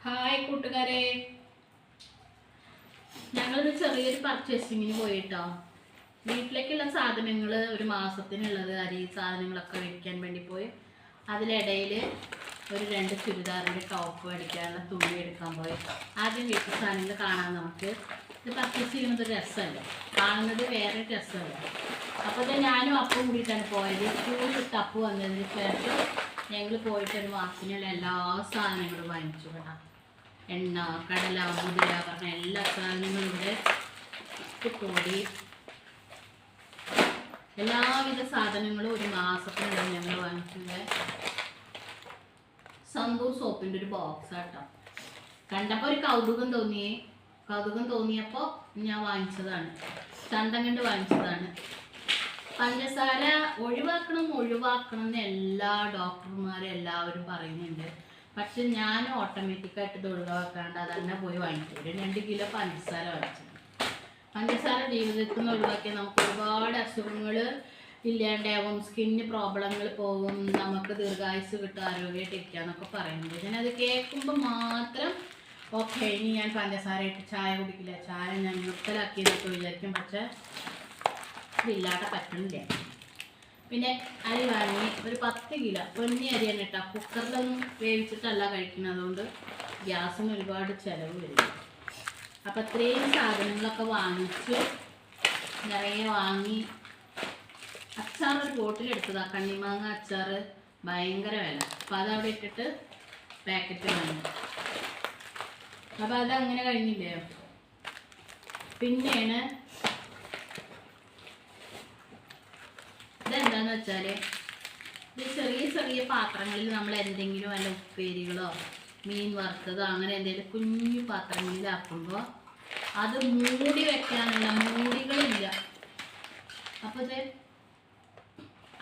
Hi കൂട്ടുകാരെ, ഞങ്ങളൊരു ചെറിയൊരു പർച്ചേസിങ്ങിന് പോയിട്ടോ. വീട്ടിലേക്കുള്ള സാധനങ്ങൾ, ഒരു മാസത്തിനുള്ളത്, അരി സാധനങ്ങളൊക്കെ വെക്കാൻ വേണ്ടി പോയി. അതിലിടയിൽ ഒരു 2 ചുരിദാറിൻ്റെ ടോപ്പ് അടിക്കാനുള്ള തുണി എടുക്കാൻ പോയി. ആദ്യം വീട്ടിൽ സാധനങ്ങൾ കാണാൻ നമുക്ക് ഇത് പർച്ചേസ് ചെയ്യുന്നത് രസമല്ല, കാണുന്നത് വേറെ രസമല്ല. അപ്പോൾ ഇത് ഞാനും അപ്പം കൂടിയിട്ടാണ് പോയത്. സ്കൂളിൽ വിട്ട് അപ്പ് വന്നതിന് ശേഷം ഞങ്ങൾ പോയിട്ട് ഒരു മാസത്തിനുള്ള എല്ലാ സാധനങ്ങളും വാങ്ങിച്ചു കേട്ടോ. എണ്ണ, കടല, മുതിര പറഞ്ഞ എല്ലാ സാധനങ്ങളും ഇവിടെ കിട്ടുകൂടി. എല്ലാവിധ സാധനങ്ങളും ഒരു മാസത്തിനുള്ള ഞങ്ങൾ വാങ്ങിച്ചത്. സന്തൂർ സോപ്പിൻ്റെ ഒരു ബോക്സ് ആട്ടോ. കണ്ടപ്പോൾ ഒരു കൗതുകം തോന്നിയപ്പോൾ ഞാൻ വാങ്ങിച്ചതാണ്. ചന്തം കണ്ട് വാങ്ങിച്ചതാണ്. പഞ്ചസാര ഒഴിവാക്കണം എന്ന് എല്ലാ ഡോക്ടർമാരും എല്ലാവരും പറയുന്നുണ്ട്. പക്ഷെ ഞാൻ ഓട്ടോമാറ്റിക്കായിട്ട് ഇത് ഒഴിവാക്കാണ്ട് അതന്നെ പോയി വാങ്ങിക്കും. 2 കിലോ പഞ്ചസാര വാങ്ങിച്ചു. പഞ്ചസാര ജീവിതത്തിൽ നിന്ന് ഒഴിവാക്കിയാൽ നമുക്ക് ഒരുപാട് അസുഖങ്ങൾ ഇല്ലാണ്ടാവും, സ്കിന്ന് പ്രോബ്ലങ്ങൾ പോകും, നമുക്ക് ദീർഘായുസ് കിട്ടും, ആരോഗ്യമായിട്ടിരിക്കുക എന്നൊക്കെ പറയുന്നത്. ഞാനത് കേൾക്കുമ്പോൾ മാത്രം ഓക്കെ, ഇനി ഞാൻ പഞ്ചസാര ഇട്ട് ചായ കുടിക്കില്ല, ചായ ഞാൻ നിർത്തലാക്കിയതൊക്കെ വിചാരിക്കും. പക്ഷെ ഇതില്ലാതെ പറ്റണില്ല. പിന്നെ അരി വാങ്ങി ഒരു 10 കിലോ പൊന്നി അരിയാണ് കേട്ടോ. കുക്കറിലൊന്നും വേവിച്ചിട്ടല്ല കഴിക്കുന്നത്, അതുകൊണ്ട് ഗ്യാസിന് ഒരുപാട് ചിലവ് വരും. അപ്പം ഇത്രയും സാധനങ്ങളൊക്കെ വാങ്ങിച്ചു, നിറയെ വാങ്ങി. അച്ചാർ ഒരു ബോട്ടിലെടുത്തതാണ്, കണ്ണിമാങ്ങ അച്ചാർ, ഭയങ്കര വില. അപ്പം അതവിടെ ഇട്ടിട്ട് പാക്കറ്റ് വാങ്ങി. അപ്പം അതങ്ങനെ കഴിഞ്ഞില്ലേ. പിന്നെയാണ് ഇതെന്താന്ന് വെച്ചാൽ, ഇത് ചെറിയ പാത്രങ്ങളിൽ നമ്മൾ എന്തെങ്കിലും വല്ല ഉപ്പേരികളോ മീൻ വറുത്തതോ അങ്ങനെ എന്തെങ്കിലും കുഞ്ഞു പാത്രങ്ങളിലാക്കുമ്പോൾ അത് മൂടി വെക്കാനുള്ള മൂടികളില്ല. അപ്പോൾ ഇത്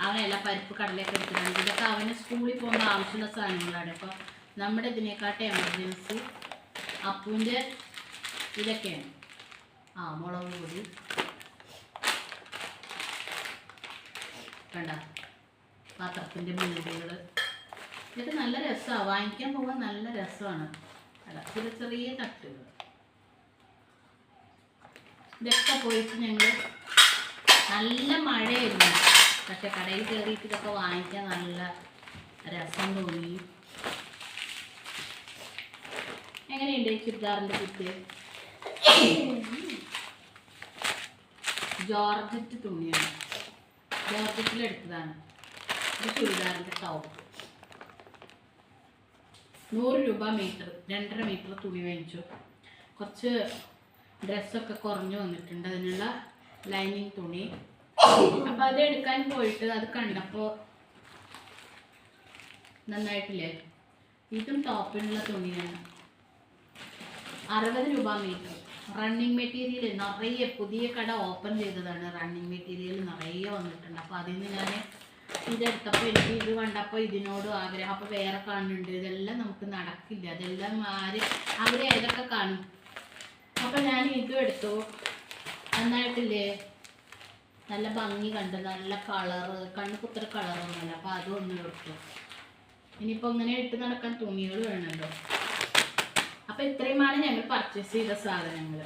അവനെല്ലാം പരിപ്പ് കടലയൊക്കെ എടുത്തിട്ടുണ്ട്. ഇതൊക്കെ അവന് സ്കൂളിൽ പോകുമ്പോൾ ആവശ്യമുള്ള സാധനങ്ങളാണ്. അപ്പോൾ നമ്മുടെ ഇതിനെക്കാട്ടും എമർജൻസി അപ്പൂൻ്റെ ഇതൊക്കെയാണ്. മുളക് പൊടി കണ്ട, പാത്രത്തിൻ്റെ മൂടികൾ, ഇതൊക്കെ നല്ല രസമാണ്. വാങ്ങിക്കാൻ പോകാൻ നല്ല രസമാണ്. ചെറിയ തട്ടുകൾ ഇതൊക്കെ പോയിട്ട് ഞങ്ങൾ നല്ല മഴയായിരുന്നു. പക്ഷെ കടയിൽ കയറിയിട്ട് ഇതൊക്കെ വാങ്ങിക്കാൻ നല്ല രസം തോന്നി. എങ്ങനെയുണ്ട് ചുരിദാറിൻ്റെ കുത്ത്? ജോർജറ്റ് തുണിയാണ്, ജോർജറ്റിലെടുത്തതാണ്. ഇത് ചുരിദാറിൻ്റെ ടോപ്പ് 100 രൂപ മീറ്റർ, 2.5 മീറ്റർ തുണി വാങ്ങിച്ചു. കുറച്ച് ഡ്രസ്സൊക്കെ കുറഞ്ഞു വന്നിട്ടുണ്ട്, അതിനുള്ള ലൈനിങ് തുണി. അപ്പം അത് എടുക്കാൻ പോയിട്ട് അത് കണ്ടപ്പോൾ നന്നായിട്ടില്ലേ. ഇതും ടോപ്പിനുള്ള തുണിയാണ്. 60 രൂപ മീറ്റർ. റണ്ണിങ് മെറ്റീരിയൽ നിറയെ, പുതിയ കട ഓപ്പൺ ചെയ്തതാണ്, റണ്ണിങ് മെറ്റീരിയൽ നിറയെ വന്നിട്ടുണ്ട്. അപ്പോൾ അതിൽ നിന്ന് ഞാൻ ഇതെടുത്തപ്പോൾ എനിക്ക് ഇത് കണ്ടപ്പോൾ ഇതിനോട് ആഗ്രഹം. അപ്പോൾ വേറെ കാണുന്നുണ്ട്, ഇതെല്ലാം നമുക്ക് നടക്കില്ല, അതെല്ലാം അവർ ഏതൊക്കെ കാണും. അപ്പോൾ ഞാൻ ഇതും എടുത്തു. നന്നായിട്ടില്ലേ, നല്ല ഭംഗി കണ്ട്, നല്ല കളറ്, കണ്ണ് കുത്തിര കളറൊന്നുമല്ല. അപ്പോൾ അതും ഒന്ന് എടുത്തു. ഇനിയിപ്പോൾ ഇങ്ങനെ ഇട്ട് നടക്കാൻ തുണികൾ വേണമല്ലോ. അപ്പം ഇത്രയുമാണ് ഞങ്ങൾ പർച്ചേസ് ചെയ്ത സാധനങ്ങൾ.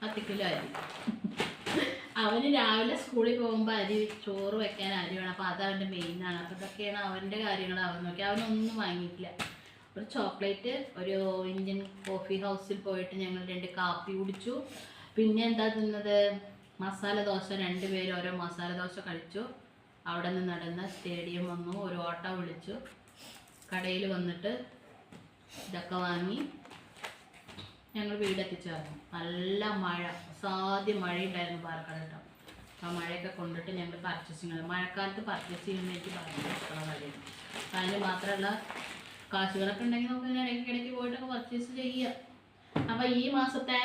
10 കിലോ അരി. അവന് രാവിലെ സ്കൂളിൽ പോകുമ്പോൾ ചോറ് വെക്കാൻ അരി വേണം. അപ്പോൾ അത് അവൻ്റെ മെയിനാണ്. അപ്പോൾ ഇതൊക്കെയാണ് അവൻ്റെ കാര്യങ്ങൾ. അവൻ നോക്കി അവനൊന്നും വാങ്ങിയിട്ടില്ല. ഒരു ചോക്ലേറ്റ്, ഒരു ഇന്ത്യൻ കോഫി ഹൗസിൽ പോയിട്ട് ഞങ്ങൾ 2 കാപ്പി കുടിച്ചു. പിന്നെ എന്താ തിന്നത്? മസാല ദോശ. 2 പേര് ഓരോ മസാല ദോശ കഴിച്ചു. അവിടെ നിന്ന് നടന്ന് സ്റ്റേഡിയം വന്നു, ഒരു ഓട്ടോ വിളിച്ചു. കടയിൽ വന്നിട്ട് ഇതൊക്കെ വാങ്ങി ഞങ്ങൾ വീടെത്തിച്ചേർന്നു. നല്ല മഴ, അസാധ്യ മഴയുണ്ടായിരുന്നു പാലക്കാട് കേട്ടോ. ആ മഴയൊക്കെ കൊണ്ടിട്ട് ഞങ്ങൾ പർച്ചേസിങ്, മഴക്കാലത്ത് പർച്ചേസ് ചെയ്യുന്ന എനിക്ക് ഭയങ്കര ഇഷ്ടമുള്ള കാര്യമാണ്. അതിന് മാത്രമല്ല, കാശുകളൊക്കെ ഉണ്ടെങ്കിൽ നമുക്ക് ഇങ്ങനെ ഇടയ്ക്കിടയ്ക്ക് പോയിട്ടൊക്കെ പർച്ചേസ് ചെയ്യുക. അപ്പോൾ ഈ മാസത്തെ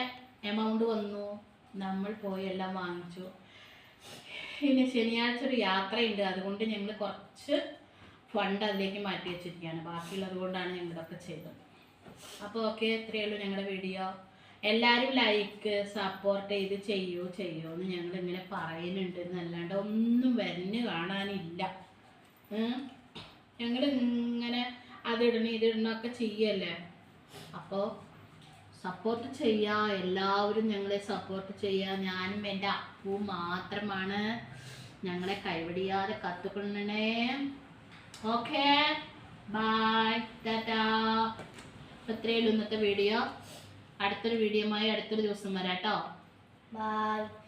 എമൗണ്ട് വന്നു, നമ്മൾ പോയി എല്ലാം വാങ്ങിച്ചു. പിന്നെ ശനിയാഴ്ച ഒരു യാത്രയുണ്ട്, അതുകൊണ്ട് ഞങ്ങൾ കുറച്ച് ഫണ്ട് അതിലേക്ക് മാറ്റി വെച്ചിരിക്കുകയാണ്. ബാക്കിയുള്ളത് കൊണ്ടാണ് ഞങ്ങളൊക്കെ ചെയ്തത്. അപ്പോൾ ഓക്കെ, ഇത്രയേ ഉള്ളൂ ഞങ്ങളുടെ വീഡിയോ. എല്ലാവരും ലൈക്ക് സപ്പോർട്ട് ചെയ്ത് ചെയ്യൂ എന്ന് ഞങ്ങളിങ്ങനെ പറയുന്നുണ്ട് എന്നല്ലാണ്ട് ഒന്നും വരുന്നു കാണാനില്ല. ഞങ്ങളിങ്ങനെ അതിടണം ഇതിടണമൊക്കെ ചെയ്യല്ലേ. അപ്പോൾ സപ്പോർട്ട് ചെയ്യുക, എല്ലാവരും ഞങ്ങളെ സപ്പോർട്ട് ചെയ്യുക. ഞാനും എൻ്റെ അപ്പവും മാത്രമാണ്, ഞങ്ങളെ കൈവിടിയാതെ കത്തുകൊള്ളണേ. Okay, bye, tata. ഇത്രയേ ഉള്ളൂ ഇന്നത്തെ വീഡിയോ. അടുത്തൊരു വീഡിയോയുമായി അടുത്തൊരു ദിവസം വരാം കേട്ടോ. ബൈ.